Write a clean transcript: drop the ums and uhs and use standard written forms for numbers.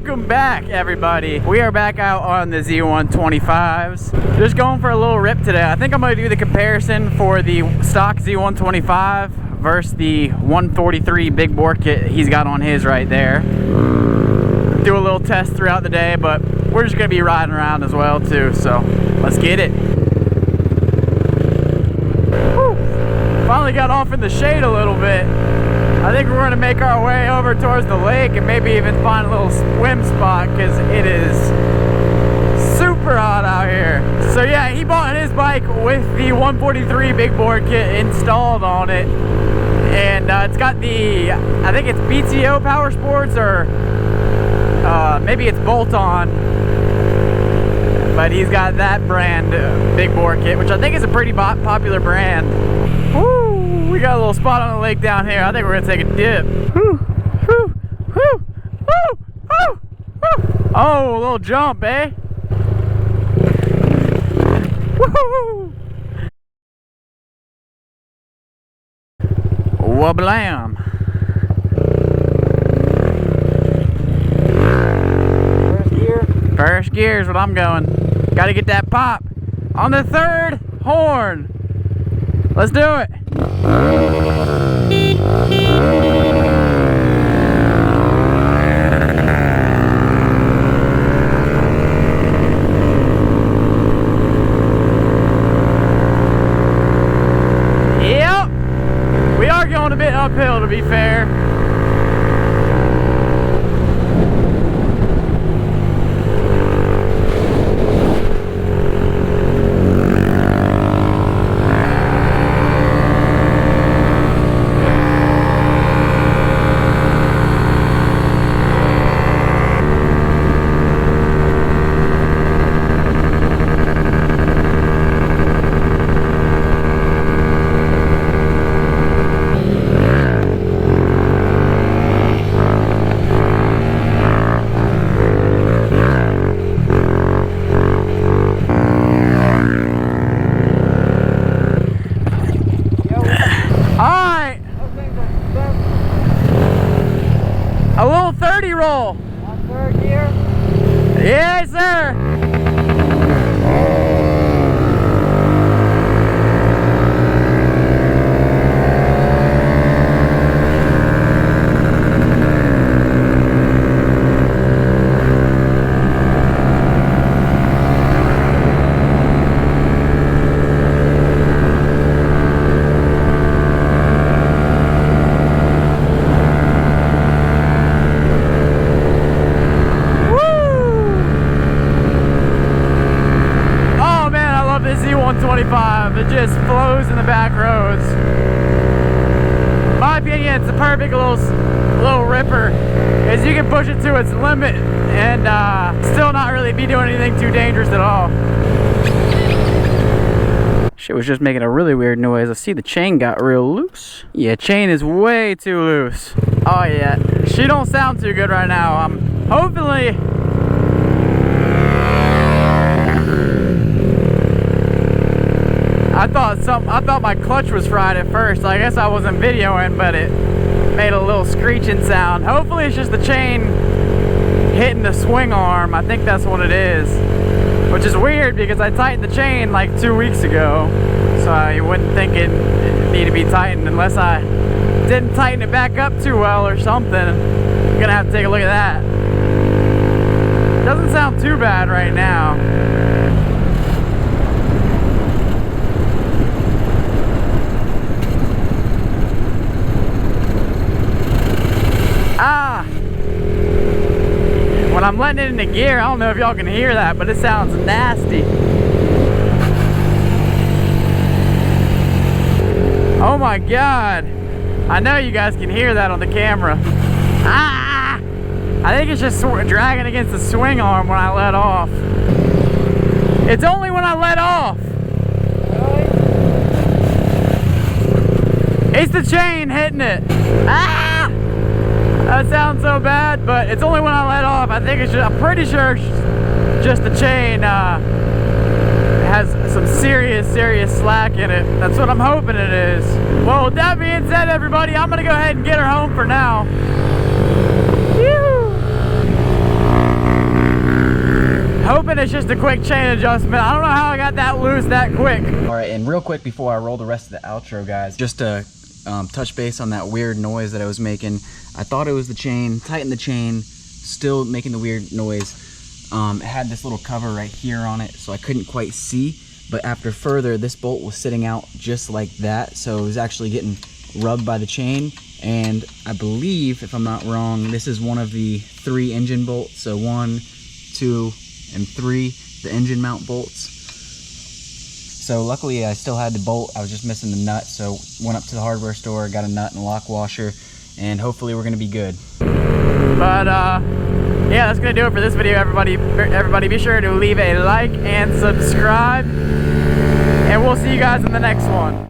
Welcome back, everybody. We are back out on the Z125s. Just going for a little rip today. I think I'm going to do the comparison for the stock Z125 versus the 143 big bore kit he's got on his right there. Do a little test throughout the day, but we're just going to be riding around as well too, so let's get it. Whew. Finally got off in the shade a little bit. I think we're going to make our way over towards the lake and maybe even find a little swim spot because it is super hot out here. So yeah, he bought his bike with the 143 big bore kit installed on it. And it's got the, I think it's BTO Power Sports or maybe it's Bolt-On. But he's got that brand big bore kit, which I think is a pretty popular brand. Woo! We got a little spot on the lake down here. I think we're gonna take a dip. Woo, woo, woo, woo, woo, woo. Oh, a little jump, eh? Woo! Wablam! First gear. First gear is what I'm going. Got to get that pop on the third horn. Let's do it. Yep, we are going a bit uphill to be fair. A little 30 roll. On third gear? Yes, sir. Z125, it just flows in the back roads. In my opinion, it's a perfect little ripper, as you can push it to its limit and still not really be doing anything too dangerous at all. Shit was just making a really weird noise. I see the chain got real loose. Yeah, chain is way too loose. Oh yeah, she don't sound too good right now. Hopefully. I thought my clutch was fried at first. I guess I wasn't videoing, but it made a little screeching sound. Hopefully it's just the chain hitting the swing arm. I think that's what it is. Which is weird because I tightened the chain like 2 weeks ago. So you wouldn't think it needed to be tightened unless I didn't tighten it back up too well or something. I'm gonna have to take a look at that. Doesn't sound too bad right now. When I'm letting it into gear, I don't know if y'all can hear that, but it sounds nasty. Oh my God. I know you guys can hear that on the camera. Ah! I think it's just dragging against the swing arm when I let off. It's only when I let off. It's the chain hitting it. Ah! That sounds so bad, but it's only when I let off. I think it's just, I'm pretty sure just the chain has some serious slack in it. That's what I'm hoping it is. Well, with that being said, everybody, I'm gonna go ahead and get her home for now. Whew. it's just a quick chain adjustment. I don't know how I got that loose that quick. All right, and real quick before I roll the rest of the outro, guys, just to touch base on that weird noise that I was making. I thought it was the chain, tightened the chain, still making the weird noise. It had this little cover right here on it, so I couldn't quite see. But after further, this bolt was sitting out just like that, so it was actually getting rubbed by the chain. And I believe, if I'm not wrong, this is one of the 3 engine bolts. So 1, 2, and 3, the engine mount bolts. So luckily I still had the bolt, I was just missing the nut. So went up to the hardware store, got a nut and a lock washer, and hopefully we're gonna be good. But yeah, that's gonna do it for this video, everybody. Everybody be sure to leave a like and subscribe, and we'll see you guys in the next one.